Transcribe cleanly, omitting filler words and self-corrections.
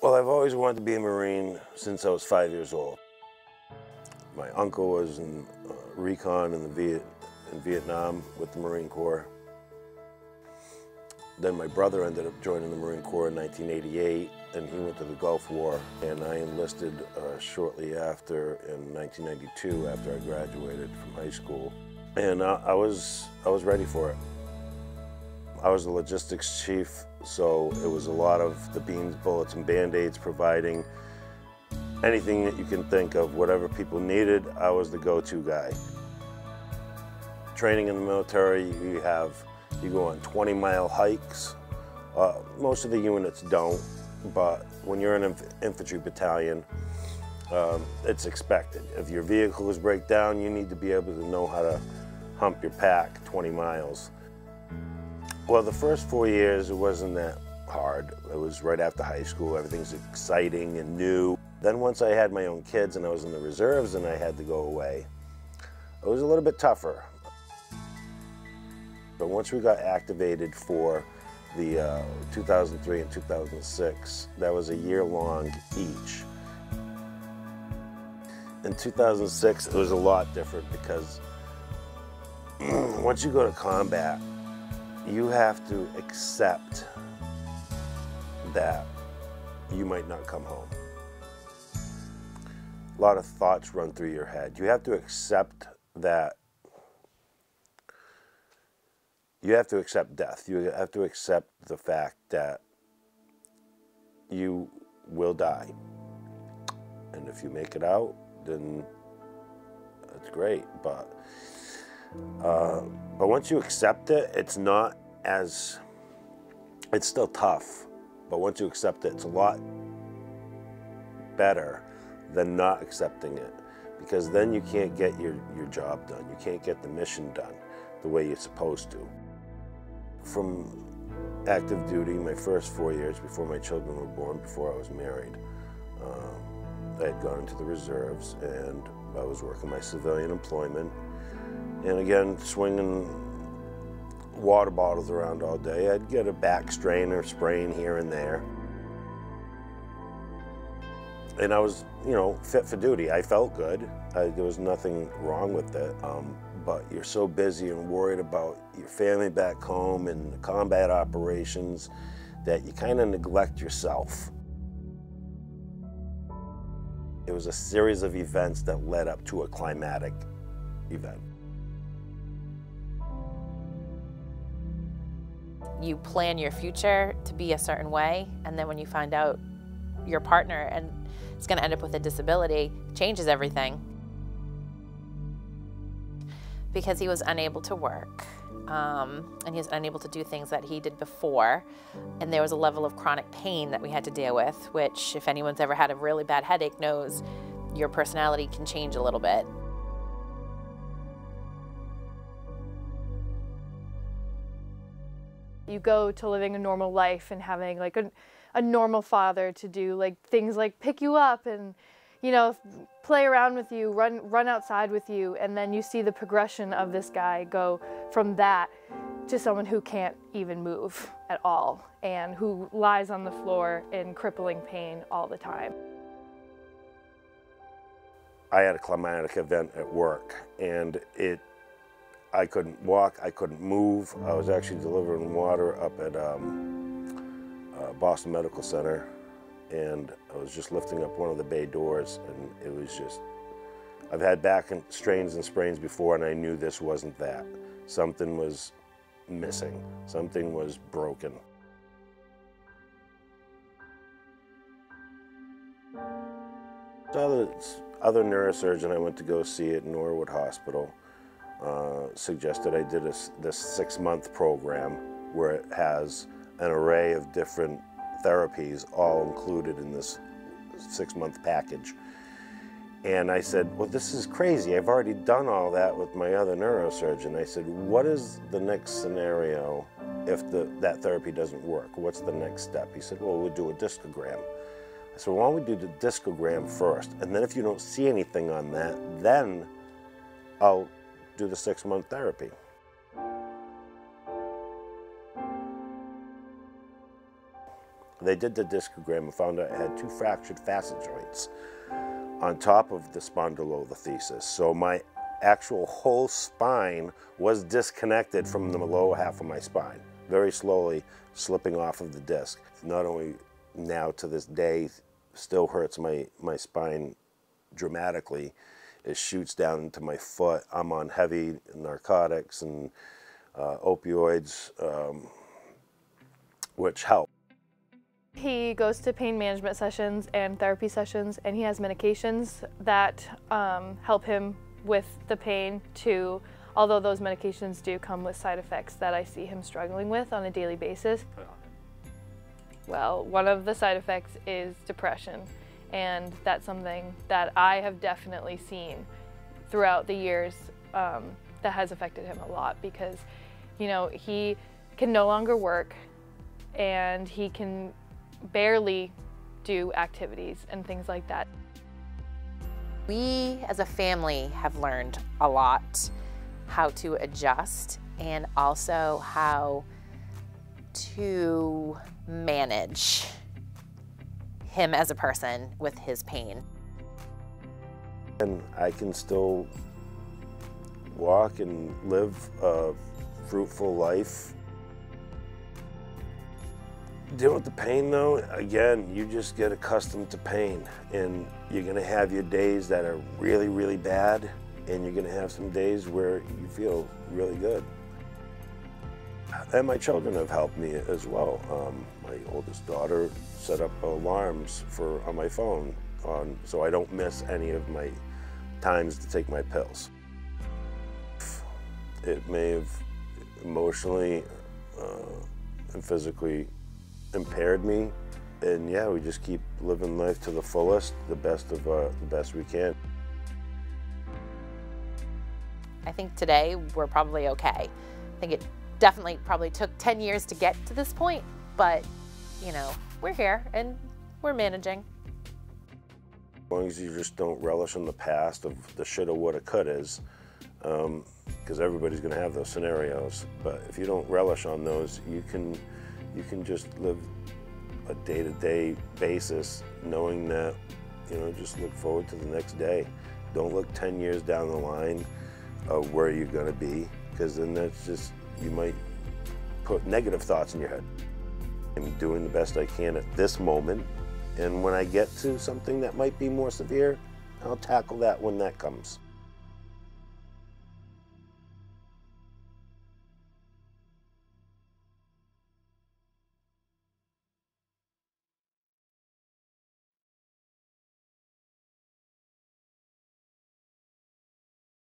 Well, I've always wanted to be a Marine since I was 5 years old. My uncle was in recon in Vietnam with the Marine Corps. Then my brother ended up joining the Marine Corps in 1988, and he went to the Gulf War. And I enlisted shortly after, in 1992, after I graduated from high school. And I was ready for it. I was the logistics chief, so it was a lot of the beans, bullets, and Band-Aids, providing anything that you can think of, whatever people needed. I was the go-to guy. Training in the military, you go on 20-mile hikes. Most of the units don't, but when you're in an infantry battalion, it's expected. If your vehicles break down, you need to be able to know how to hump your pack 20 miles. Well, the first 4 years, it wasn't that hard. It was right after high school. Everything's exciting and new. Then once I had my own kids and I was in the reserves and I had to go away, it was a little bit tougher. But once we got activated for the 2003 and 2006, that was a year-long each. In 2006, it was a lot different because once you go to combat, you have to accept that you might not come home. A lot of thoughts run through your head. You have to accept that. You have to accept death. You have to accept the fact that you will die. And if you make it out, then that's great. But once you accept it, it's still tough. But once you accept it, it's a lot better than not accepting it, because then you can't get your job done. You can't get the mission done the way you're supposed to. From active duty, my first 4 years before my children were born, before I was married, I had gone into the reserves and I was working my civilian employment. And again, swinging water bottles around all day. I'd get a back strain or sprain here and there. And I was, fit for duty. I felt good. There was nothing wrong with it. But you're so busy and worried about your family back home and the combat operations that you kind of neglect yourself. It was a series of events that led up to a climatic event. You plan your future to be a certain way, and then when you find out your partner and it's going to end up with a disability, it changes everything. Because he was unable to work, and he was unable to do things that he did before, and there was a level of chronic pain that we had to deal with, which, if anyone's ever had a really bad headache, knows your personality can change a little bit. You go to living a normal life and having like a normal father to do like things like pick you up and play around with you, run outside with you, and then you see the progression of this guy go from that to someone who can't even move at all and who lies on the floor in crippling pain all the time. I had a climatic event at work, and I couldn't walk, I couldn't move. I was actually delivering water up at Boston Medical Center, and I was just lifting up one of the bay doors, and it was just, I've had back strains and sprains before, and I knew this wasn't that. Something was missing. Something was broken. So the other neurosurgeon I went to go see at Norwood Hospital suggested I did this 6-month program where it has an array of different therapies all included in this 6-month package. And I said, well, this is crazy. I've already done all that with my other neurosurgeon. I said, what is the next scenario if that therapy doesn't work? What's the next step? He said, well, we'll do a discogram. I said, well, why don't we do the discogram first? And then if you don't see anything on that, then I'll do the 6-month therapy. They did the discogram and found out I had 2 fractured facet joints on top of the spondylolisthesis. So my actual whole spine was disconnected from the lower half of my spine, very slowly slipping off of the disc. Not only now to this day still hurts my spine dramatically, it shoots down into my foot. I'm on heavy narcotics and opioids, which help. He goes to pain management sessions and therapy sessions, and he has medications that help him with the pain too, although those medications do come with side effects that I see him struggling with on a daily basis. Well, one of the side effects is depression, and that's something that I have definitely seen throughout the years that has affected him a lot, because, you know, he can no longer work and he can barely do activities and things like that. We as a family have learned a lot how to adjust and also how to manage him as a person with his pain. And I can still walk and live a fruitful life. Dealing with the pain though, again, you just get accustomed to pain, and you're gonna have your days that are really, really bad, and you're gonna have some days where you feel really good. And my children have helped me as well. My oldest daughter set up alarms on my phone so I don't miss any of my times to take my pills. It may have emotionally and physically impaired me, and yeah, we just keep living life to the fullest, the best we can. I think today we're probably okay. I think it definitely probably took 10 years to get to this point, but you know, we're here and we're managing. As long as you just don't relish in the past of the shoulda, woulda, couldas, because everybody's gonna have those scenarios, but if you don't relish on those, you can just live a day-to-day basis knowing that, you know, just look forward to the next day. Don't look 10 years down the line of where you're gonna be, because then that's just, you might put negative thoughts in your head. I'm doing the best I can at this moment, and when I get to something that might be more severe, I'll tackle that when that comes.